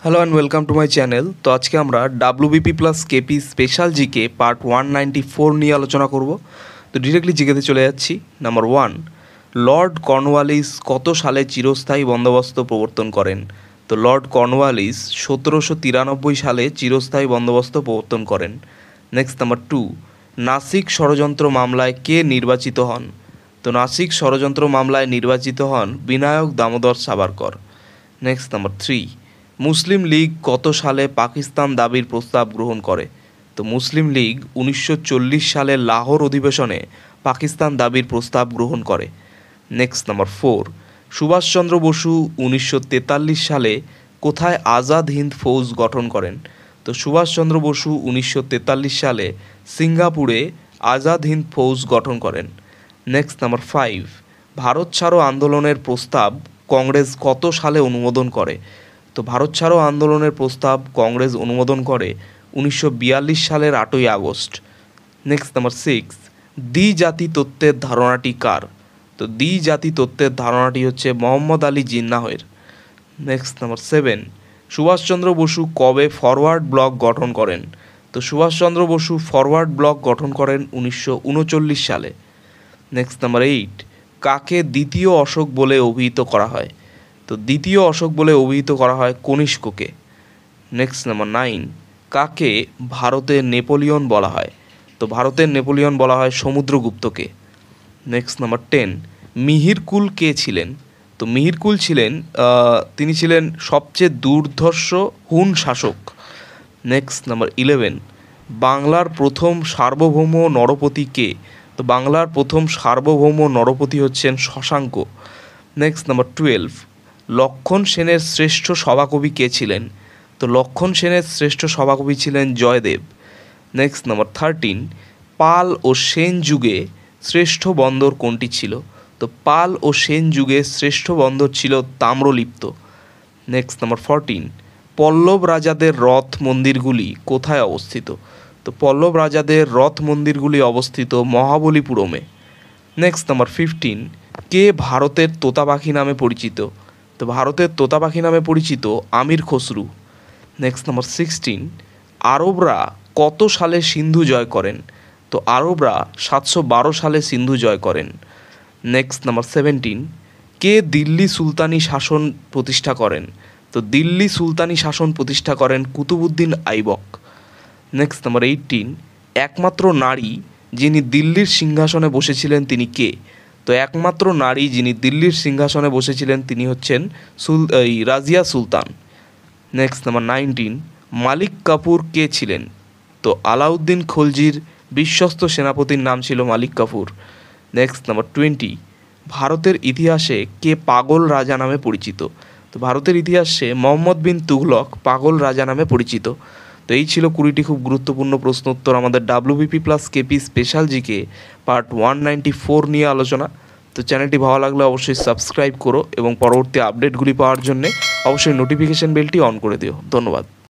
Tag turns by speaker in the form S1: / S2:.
S1: Hello and welcome to my channel. তো আজকে আমরা WBP plus KP special GK part 194 নিয়ে আলোচনা করব। তো ডিরেক্টলি জিকেতে চলে যাচ্ছি। নাম্বার 1, লর্ড কর্নওয়ালিস কত সালে চিরস্থায়ী বন্দোবস্ত প্রবর্তন করেন? তো লর্ড কর্নওয়ালিস 1793 সালে চিরস্থায়ী বন্দোবস্ত প্রবর্তন করেন। নেক্সট নাম্বার 2, নাসিক ষড়যন্ত্র মামলায় কে নির্বাচিত হন? তো নাসিক ষড়যন্ত্র মামলায় নির্বাচিত হন বিনায়ক দামোদর সাভারকর। নেক্সট নাম্বার 3, মুসলিম লীগ কত সালে পাকিস্তান দাবির প্রস্তাব গ্রহণ করে? তো মুসলিম লীগ 1940 সালের লাহোর অধিবেশনে পাকিস্তান দাবির প্রস্তাব গ্রহণ করে। নেক্সট নাম্বার 4, সুভাষচন্দ্র বসু 1943 সালে কোথায় আজাদ হিন্দ ফৌজ গঠন করেন? তো সুভাষচন্দ্র বসু 1943 সালে সিঙ্গাপুরে আজাদ হিন্দ ফৌজ গঠন করেন। নেক্সট নাম্বার 5, ভারত ছাড়ো আন্দোলনের প্রস্তাব কংগ্রেস কত সালে অনুমোদন করে? তো ভারত ছাড়ো আন্দোলনের প্রস্তাব কংগ্রেস অনুমোদন করে 1942 সালের 8ই আগস্ট। নেক্সট নাম্বার 6, দ্বিজাতি তত্ত্বের ধারণাটি কার? তো দ্বিজাতি তত্ত্বের ধারণাটি হচ্ছে মোহাম্মদ আলী জিন্নাহের। নেক্সট নাম্বার 7, সুভাষচন্দ্র বসু কবে ফরওয়ার্ড ব্লক গঠন করেন? তো সুভাষচন্দ্র বসু ফরওয়ার্ড ব্লক গঠন করেন 1939 সালে। নেক্সট নাম্বার 8, কাকে দ্বিতীয় অশোক বলে অভিহিত করা হয়? তো দ্বিতীয় অশোক বলে অভিহিত করা হয় কনিষ্ককে। নেক্সট নাম্বার 9, কাকে ভারতের নেপোলিয়ন বলা হয়? তো ভারতের নেপোলিয়ন বলা হয় সমুদ্রগুপ্তকে। নেক্সট নাম্বার 10, মিহিরকুল কে ছিলেন? তো মিহিরকুল তিনি ছিলেন সবচেয়ে দুর্ধর্ষ হুন শাসক। নেক্সট নাম্বার 11, বাংলার প্রথম সার্বভৌম নরপতি কে? তো বাংলার প্রথম সার্বভৌম নরপতি হচ্ছেন শশাঙ্ক। নেক্সট নাম্বার 12, লক্ষণ সেনের শ্রেষ্ঠ সভাকবি কে ছিলেন? তো লক্ষণ সেনের শ্রেষ্ঠ সভাকবি ছিলেন জয়দেব। নেক্সট নাম্বার 13, পাল ও সেন যুগে শ্রেষ্ঠ বন্দর কোনটি ছিল? তো পাল ও সেন যুগে শ্রেষ্ঠ বন্দর ছিল তাম্রলিপ্ত। নেক্সট নাম্বার 14, পল্লব রাজাদের রথ মন্দিরগুলি কোথায় অবস্থিত? তো পল্লব রাজাদের রথ মন্দিরগুলি অবস্থিত মহাবলীপুরমে। নেক্সট নাম্বার 15, কে ভারতের তোতা পাখি নামে পরিচিত? তো ভারতের তোতা পাখি নামে পরিচিত আমির খসরু। নেক্সট নাম্বার 16, আরবরা কত সালে সিন্ধু জয় করেন? তো আরবরা 712 সালে সিন্ধু জয় করেন। নেক্সট নাম্বার 17, কে দিল্লি সুলতানি শাসন প্রতিষ্ঠা করেন? তো দিল্লি সুলতানি শাসন প্রতিষ্ঠা করেন কুতুবউদ্দিন আইবক। নেক্সট নাম্বার 18, একমাত্র নারী যিনি দিল্লির সিংহাসনে বসেছিলেন তিনি কে? তো একমাত্র নারী যিনি দিল্লির সিংহাসনে বসেছিলেন তিনি হচ্ছেন রাজিয়া সুলতান। নেক্সট নাম্বার 19, মালিক কাফুর কে ছিলেন? তো আলাউদ্দিন খলজির বিশ্বস্ত সেনাপতির নাম ছিল মালিক কাফুর। নেক্সট নাম্বার 20, ভারতের ইতিহাসে কে পাগল রাজা নামে পরিচিত? তো ভারতের ইতিহাসে মোহাম্মদ বিন তুগলক পাগল রাজা নামে পরিচিত। তো এই ছিল 20টি খুব গুরুত্বপূর্ণ প্রশ্ন উত্তর আমাদের WBP plus KP special GK part 194 নিয়ে আলোচনা। তো চ্যানেলটি ভালো লাগলে অবশ্যই সাবস্ক্রাইব করো এবং পরবর্তী আপডেটগুলি পাওয়ার জন্যে অবশ্যই নোটিফিকেশান বেলটি অন করে দিও। ধন্যবাদ।